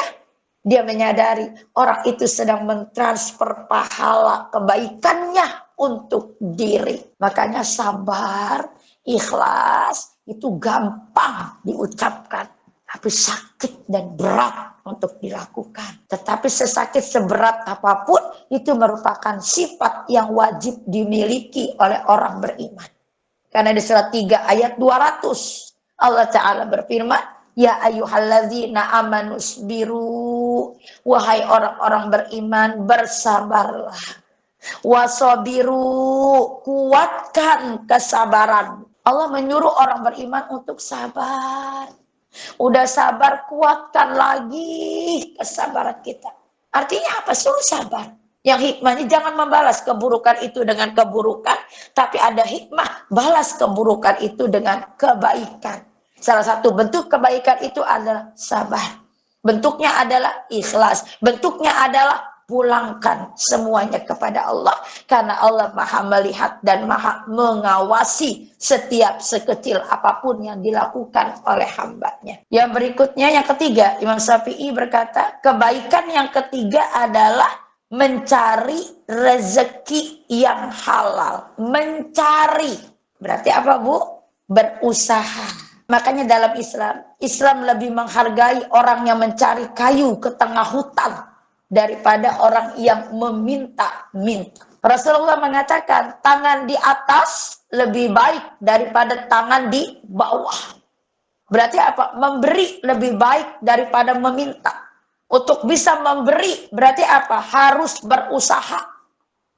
menyadari orang itu sedang mentransfer pahala kebaikannya untuk diri. Makanya sabar, ikhlas itu gampang diucapkan, tapi sakit dan berat untuk dilakukan. Tetapi sesakit seberat apapun itu merupakan sifat yang wajib dimiliki oleh orang beriman. Karena di surat 3 ayat 200 Allah Ta'ala berfirman, ya ayyuhalladzina amanusbiru, wahai orang-orang beriman, bersabarlah. Wasabiru, kuatkan kesabaran. Allah menyuruh orang beriman untuk sabar. Udah sabar, kuatkan lagi kesabaran kita. Artinya apa? Suruh sabar. Yang hikmahnya jangan membalas keburukan itu dengan keburukan, tapi ada hikmah, balas keburukan itu dengan kebaikan. Salah satu bentuk kebaikan itu adalah sabar. Bentuknya adalah ikhlas. Bentuknya adalah pulangkan semuanya kepada Allah. Karena Allah maha melihat dan maha mengawasi setiap sekecil apapun yang dilakukan oleh hambanya. Yang berikutnya, yang ketiga, Imam Syafi'i berkata, kebaikan yang ketiga adalah mencari rezeki yang halal. Mencari. Berarti apa, Bu? Berusaha. Makanya dalam Islam lebih menghargai orang yang mencari kayu ke tengah hutan daripada orang yang meminta-minta. Rasulullah mengatakan tangan di atas lebih baik daripada tangan di bawah. Berarti apa? Memberi lebih baik daripada meminta. Untuk bisa memberi berarti apa? Harus berusaha.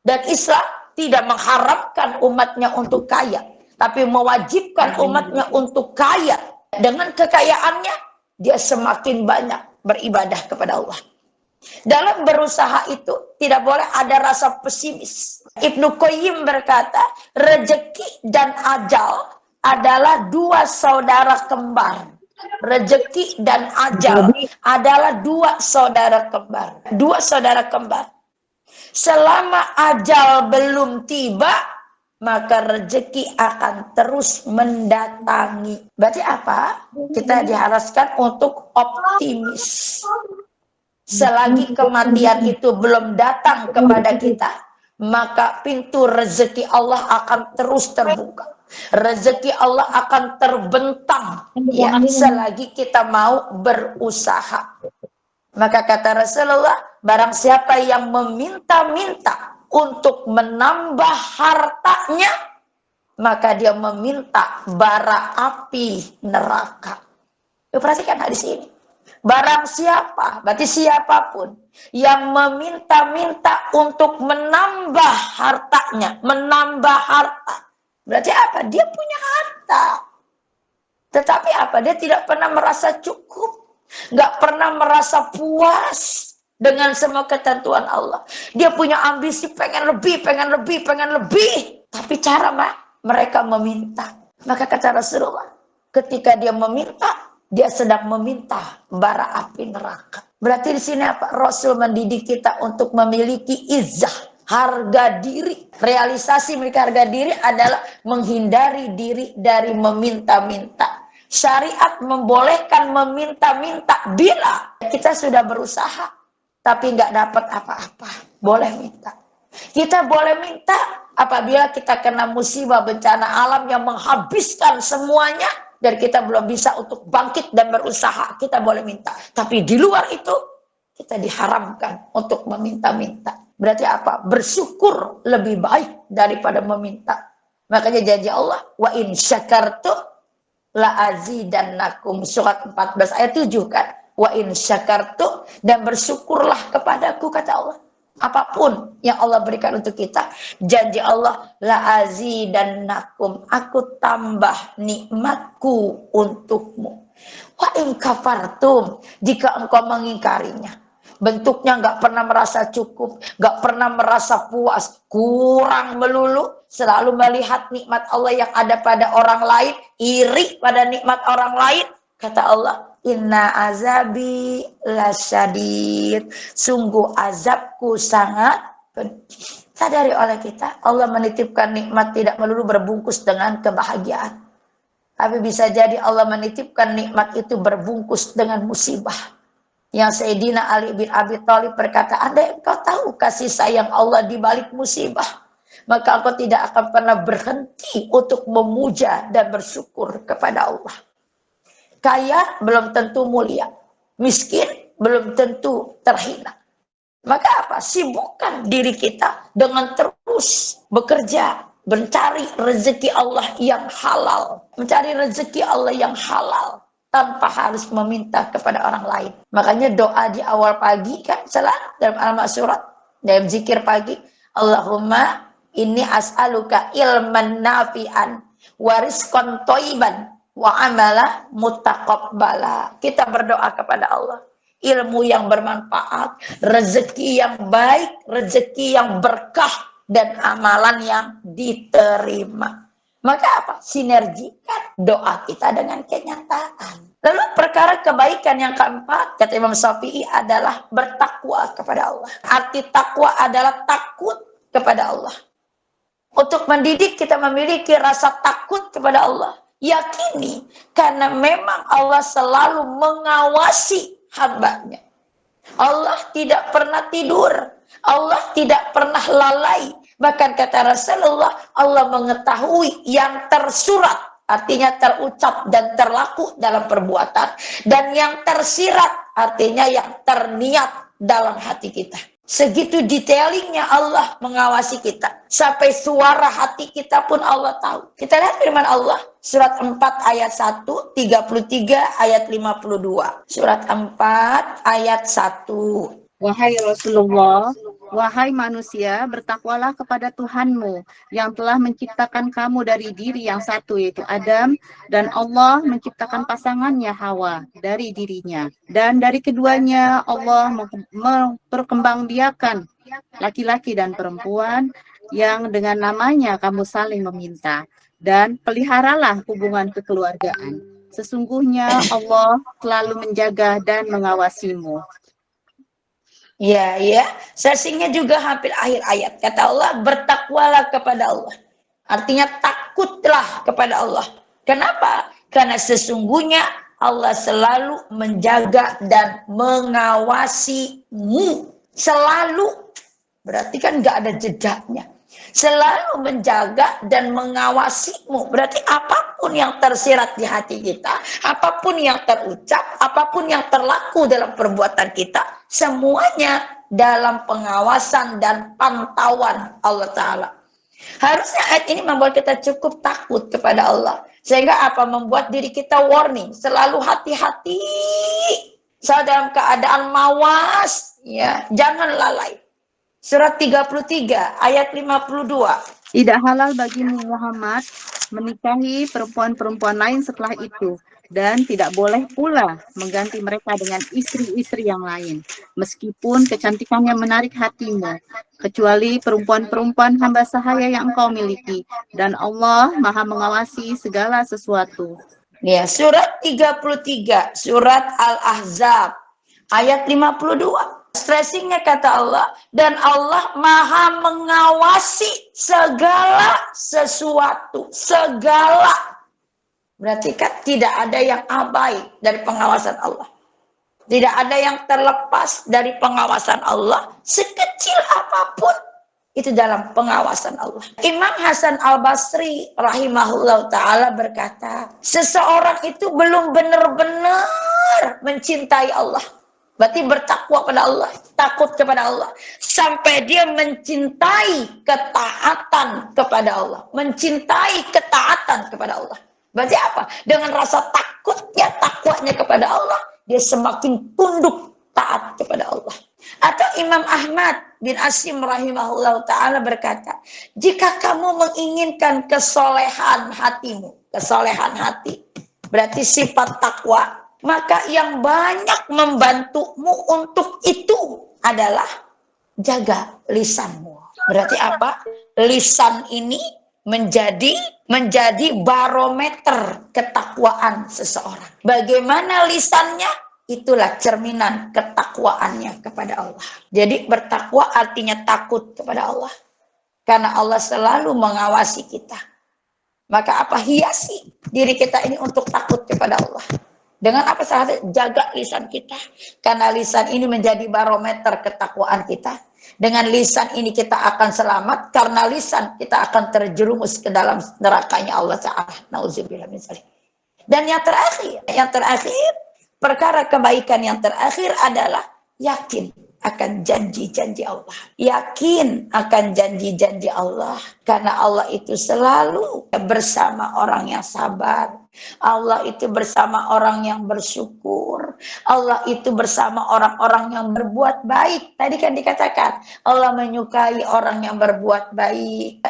Dan Islam tidak mengharapkan umatnya untuk kaya, tapi mewajibkan umatnya untuk kaya. Dengan kekayaannya, dia semakin banyak beribadah kepada Allah. Dalam berusaha itu tidak boleh ada rasa pesimis. Ibnu Qayyim berkata, rezeki dan ajal adalah dua saudara kembar. Rezeki dan ajal adalah dua saudara kembar. Dua saudara kembar. Selama ajal belum tiba, maka rezeki akan terus mendatangi. Berarti apa? Kita diharuskan untuk optimis. Selagi kematian itu belum datang kepada kita, maka pintu rezeki Allah akan terus terbuka. Rezeki Allah akan terbentang ya, selagi kita mau berusaha. Maka kata Rasulullah, barang siapa yang meminta-minta untuk menambah hartanya, maka dia meminta bara api neraka. Perhatikan hadis ini. Barang siapa, berarti siapapun yang meminta-minta untuk menambah hartanya, menambah harta. Berarti apa? Dia punya harta. Tetapi apa? Dia tidak pernah merasa cukup. Nggak pernah merasa puas dengan semua ketentuan Allah. Dia punya ambisi pengen lebih, pengen lebih, pengen lebih. Tapi cara mereka meminta. Maka kata Rasulullah, ketika dia meminta, dia sedang meminta bara api neraka. Berarti di sini apa? Rasul mendidik kita untuk memiliki izzah, harga diri. Realisasi memiliki harga diri adalah menghindari diri dari meminta-minta. Syariat membolehkan meminta-minta bila kita sudah berusaha tapi nggak dapat apa-apa. Boleh minta. Kita boleh minta apabila kita kena musibah bencana alam yang menghabiskan semuanya dan kita belum bisa untuk bangkit dan berusaha, kita boleh minta. Tapi di luar itu kita diharamkan untuk meminta-minta. Berarti apa? Bersyukur lebih baik daripada meminta. Makanya janji Allah, wa in syakartu la azidannakum, surat 14 ayat 7 kan. Wa in syakartu, dan bersyukurlah kepadaku, kata Allah. Apapun yang Allah berikan untuk kita, janji Allah, la azidannakum, aku tambah nikmatku untukmu. Wa in kafartum, jika engkau mengingkarinya, bentuknya nggak pernah merasa cukup, nggak pernah merasa puas, kurang melulu, selalu melihat nikmat Allah yang ada pada orang lain, iri pada nikmat orang lain, kata Allah, inna azabi lasyadid, sungguh azabku sangat pedih. Sadari oleh kita, Allah menitipkan nikmat tidak melulu berbungkus dengan kebahagiaan. Tapi bisa jadi Allah menitipkan nikmat itu berbungkus dengan musibah. Yang Sayyidina Ali bin Abi Thalib berkata, andai engkau tahu kasih sayang Allah di balik musibah, maka engkau tidak akan pernah berhenti untuk memuja dan bersyukur kepada Allah. Kaya belum tentu mulia, miskin belum tentu terhina. Maka apa? Sibukkan diri kita dengan terus bekerja, mencari rezeki Allah yang halal. Mencari rezeki Allah yang halal tanpa harus meminta kepada orang lain. Makanya doa di awal pagi kan selalu dalam al-ma'surat, dalam zikir pagi, Allahumma inni as'aluka ilman nafi'an wa rizqan thayyiban wa amala mutaqabbala. Kita berdoa kepada Allah, ilmu yang bermanfaat, rezeki yang baik, rezeki yang berkah, dan amalan yang diterima. Maka apa? Sinergikan doa kita dengan kenyataan. Lalu perkara kebaikan yang keempat, kata Imam Syafi'i, adalah bertakwa kepada Allah. Arti takwa adalah takut kepada Allah. Untuk mendidik kita memiliki rasa takut kepada Allah. Yakini, karena memang Allah selalu mengawasi hambanya. Allah tidak pernah tidur. Allah tidak pernah lalai. Bahkan kata Rasulullah, Allah mengetahui yang tersurat, artinya terucap dan terlaku dalam perbuatan. Dan yang tersirat, artinya yang terniat dalam hati kita. Segitu detailingnya Allah mengawasi kita. Sampai suara hati kita pun Allah tahu. Kita lihat firman Allah. Surat 4 ayat 1, 33 ayat 52. Surat 4 ayat 1. Wahai Rasulullah, wahai manusia, bertakwalah kepada Tuhanmu yang telah menciptakan kamu dari diri yang satu, yaitu Adam, dan Allah menciptakan pasangannya Hawa dari dirinya. Dan dari keduanya Allah memperkembangbiakan laki-laki dan perempuan yang dengan namanya kamu saling meminta. Dan peliharalah hubungan kekeluargaan. Sesungguhnya Allah selalu menjaga dan mengawasimu. Ya, ya. Sesingnya juga hampir akhir ayat. Kata Allah, bertakwalah kepada Allah. Artinya takutlah kepada Allah. Kenapa? Karena sesungguhnya Allah selalu menjaga dan mengawasimu. Selalu. Berarti kan nggak ada jedaknya. Selalu menjaga dan mengawasimu. Berarti apapun yang tersirat di hati kita, apapun yang terucap, apapun yang terlaku dalam perbuatan kita, semuanya dalam pengawasan dan pantauan Allah Ta'ala. Harusnya ayat ini membuat kita cukup takut kepada Allah. Sehingga apa? Membuat diri kita warning. Selalu hati-hati. Selalu dalam keadaan mawas. Ya, jangan lalai. Surat 33 ayat 52. Tidak halal bagimu Muhammad menikahi perempuan-perempuan lain setelah itu, dan tidak boleh pula mengganti mereka dengan istri-istri yang lain, meskipun kecantikannya menarik hatimu, kecuali perempuan-perempuan hamba sahaya yang engkau miliki, dan Allah Maha mengawasi segala sesuatu. Ya, surat 33, surat Al-Ahzab ayat 52. Stressingnya kata Allah, dan Allah Maha mengawasi segala sesuatu, segala. Berarti kan tidak ada yang abai dari pengawasan Allah. Tidak ada yang terlepas dari pengawasan Allah, sekecil apapun itu dalam pengawasan Allah. Imam Hasan Al-Basri rahimahullah ta'ala berkata, seseorang itu belum benar-benar mencintai Allah. Berarti bertakwa kepada Allah, takut kepada Allah, sampai dia mencintai ketaatan kepada Allah, mencintai ketaatan kepada Allah. Berarti apa? Dengan rasa takutnya, takwanya kepada Allah, dia semakin tunduk taat kepada Allah. Atau Imam Ahmad bin Asim rahimahullah ta'ala berkata, jika kamu menginginkan kesolehan hatimu, kesolehan hati, berarti sifat takwa, maka yang banyak membantumu untuk itu adalah jaga lisanmu. Berarti apa? Lisan ini menjadi barometer ketakwaan seseorang. Bagaimana lisannya? Itulah cerminan ketakwaannya kepada Allah. Jadi bertakwa artinya takut kepada Allah. Karena Allah selalu mengawasi kita. Maka apa? Hiasi diri kita ini untuk takut kepada Allah. Dengan apa sahaja? Jaga lisan kita. Karena lisan ini menjadi barometer ketakwaan kita. Dengan lisan ini kita akan selamat. Karena lisan kita akan terjerumus ke dalam nerakanya Allah Ta'ala. Nauzubillah min dzalik. Dan yang terakhir, perkara kebaikan yang terakhir adalah yakin akan janji-janji Allah. Yakin akan janji-janji Allah. Karena Allah itu selalu bersama orang yang sabar. Allah itu bersama orang yang bersyukur. Allah itu bersama orang-orang yang berbuat baik. Tadi kan dikatakan, Allah menyukai orang yang berbuat baik.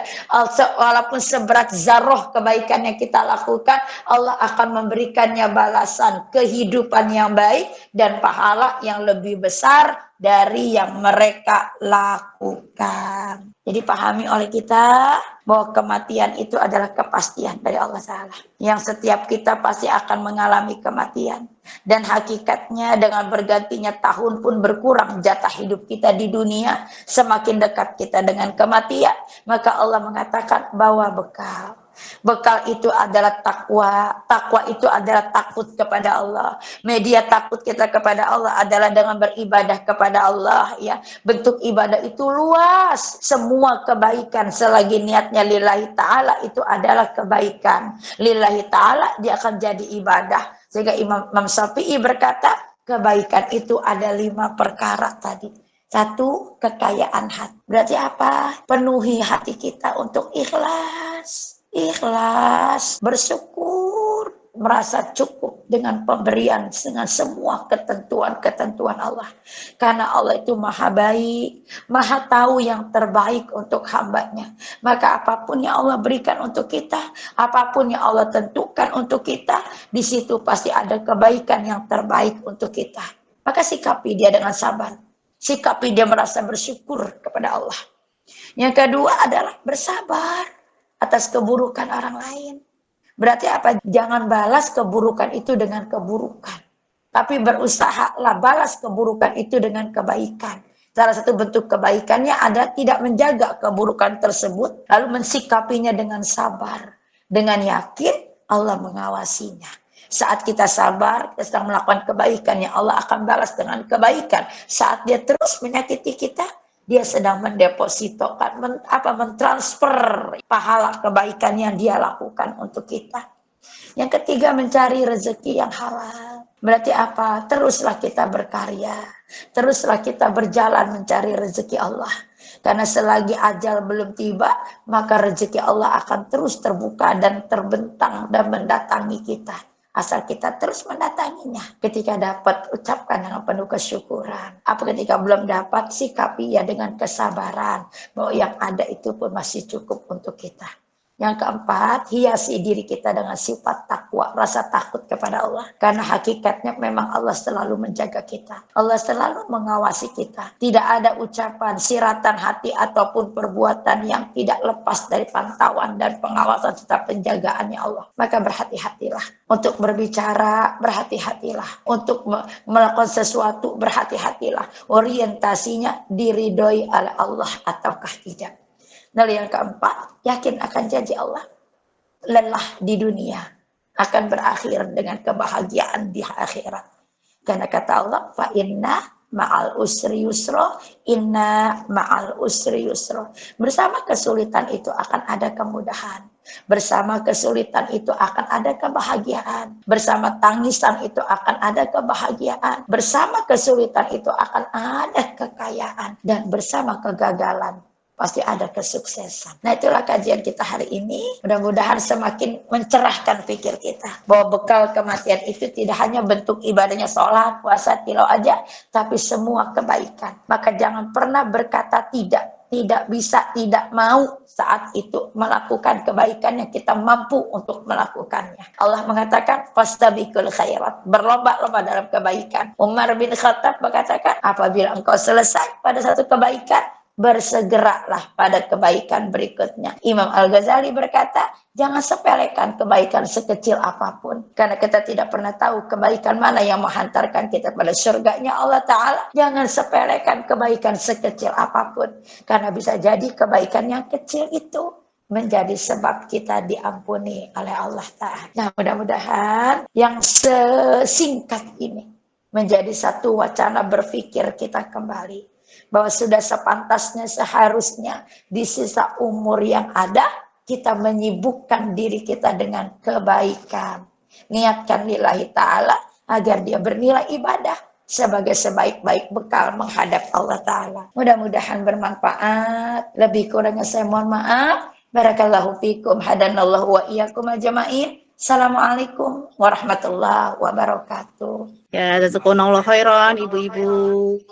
Walaupun seberat zarah kebaikan yang kita lakukan, Allah akan memberikannya balasan kehidupan yang baik dan pahala yang lebih besar dari yang mereka lakukan. Jadi pahami oleh kita bahwa kematian itu adalah kepastian dari Allah Ta'ala. Yang setiap kita pasti akan mengalami kematian. Dan hakikatnya dengan bergantinya tahun pun berkurang jatah hidup kita di dunia. Semakin dekat kita dengan kematian. Maka Allah mengatakan bawa bekal. Bekal itu adalah takwa. Takwa itu adalah takut kepada Allah. Media takut kita kepada Allah adalah dengan beribadah kepada Allah. Ya, bentuk ibadah itu luas. Semua kebaikan selagi niatnya lillahi ta'ala itu adalah kebaikan. Lillahi ta'ala dia akan jadi ibadah. Sehingga Imam Syafi'i berkata, kebaikan itu ada 5 perkara tadi. 1, kekayaan hati. Berarti apa? Penuhi hati kita untuk ikhlas. Ikhlas, bersyukur, merasa cukup dengan pemberian, dengan semua ketentuan-ketentuan Allah. Karena Allah itu maha baik, maha tahu yang terbaik untuk hambanya. Maka apapun yang Allah berikan untuk kita, apapun yang Allah tentukan untuk kita, di situ pasti ada kebaikan yang terbaik untuk kita. Maka sikapi dia dengan sabar. Sikapi dia merasa bersyukur kepada Allah. Yang kedua adalah bersabar atas keburukan orang lain. Berarti apa? Jangan balas keburukan itu dengan keburukan. Tapi berusahalah balas keburukan itu dengan kebaikan. Salah satu bentuk kebaikannya adalah tidak menjaga keburukan tersebut, lalu mensikapinya dengan sabar. Dengan yakin Allah mengawasinya. Saat kita sabar, kita sedang melakukan kebaikan yang Allah akan balas dengan kebaikan. Saat dia terus menyakiti kita, dia sedang mendepositokan, mentransfer pahala kebaikan yang dia lakukan untuk kita. Yang ketiga, mencari rezeki yang halal. Berarti apa? Teruslah kita berkarya. Teruslah kita berjalan mencari rezeki Allah. Karena selagi ajal belum tiba, maka rezeki Allah akan terus terbuka dan terbentang dan mendatangi kita. Asal kita terus mendatanginya. Ketika dapat, ucapkan dengan penuh kesyukuran. Apa ketika belum dapat, sikapi ya dengan kesabaran. Bahwa yang ada itu pun masih cukup untuk kita. Yang keempat, hiasi diri kita dengan sifat takwa, rasa takut kepada Allah. Karena hakikatnya memang Allah selalu menjaga kita. Allah selalu mengawasi kita. Tidak ada ucapan, siratan hati ataupun perbuatan yang tidak lepas dari pantauan dan pengawasan serta penjagaannya Allah. Maka berhati-hatilah. Untuk berbicara, berhati-hatilah. Untuk melakukan sesuatu, berhati-hatilah. Orientasinya diridhoi oleh Allah ataukah tidak. Lalu yang keempat, yakin akan janji Allah. Lelah di dunia akan berakhir dengan kebahagiaan di akhirat. Karena kata Allah, fa inna ma'al usri yusra, inna ma'al usri yusra. Bersama kesulitan itu akan ada kemudahan. Bersama kesulitan itu akan ada kebahagiaan. Bersama tangisan itu akan ada kebahagiaan. Bersama kesulitan itu akan ada kekayaan. Dan bersama kegagalan pasti ada kesuksesan. Nah, itulah kajian kita hari ini. Mudah-mudahan semakin mencerahkan pikir kita. Bahwa bekal kematian itu tidak hanya bentuk ibadahnya sholat, puasa, tilawah aja, tapi semua kebaikan. Maka jangan pernah berkata tidak bisa, tidak mau saat itu melakukan kebaikan yang kita mampu untuk melakukannya. Allah mengatakan, fastabiqul khairat, berlomba-lomba dalam kebaikan. Umar bin Khattab mengatakan, apabila engkau selesai pada satu kebaikan, bersegeralah pada kebaikan berikutnya. Imam Al-Ghazali berkata, jangan sepelekan kebaikan sekecil apapun. Karena kita tidak pernah tahu kebaikan mana yang menghantarkan kita pada surganya Allah Ta'ala. Jangan sepelekan kebaikan sekecil apapun. Karena bisa jadi kebaikan yang kecil itu menjadi sebab kita diampuni oleh Allah Ta'ala. Nah, mudah-mudahan yang sesingkat ini menjadi satu wacana berpikir kita kembali. Bahwa sudah sepantasnya, seharusnya di sisa umur yang ada, kita menyibukkan diri kita dengan kebaikan. Niatkan lillahi ta'ala agar dia bernilai ibadah sebagai sebaik-baik bekal menghadap Allah Ta'ala. Mudah-mudahan bermanfaat. Lebih kurangnya saya mohon maaf. Barakallahu fikum, hadanallahu wa iyyakum ajma'in. Assalamualaikum warahmatullahi wabarakatuh. Ya, jazakumullah khairan, ibu-ibu.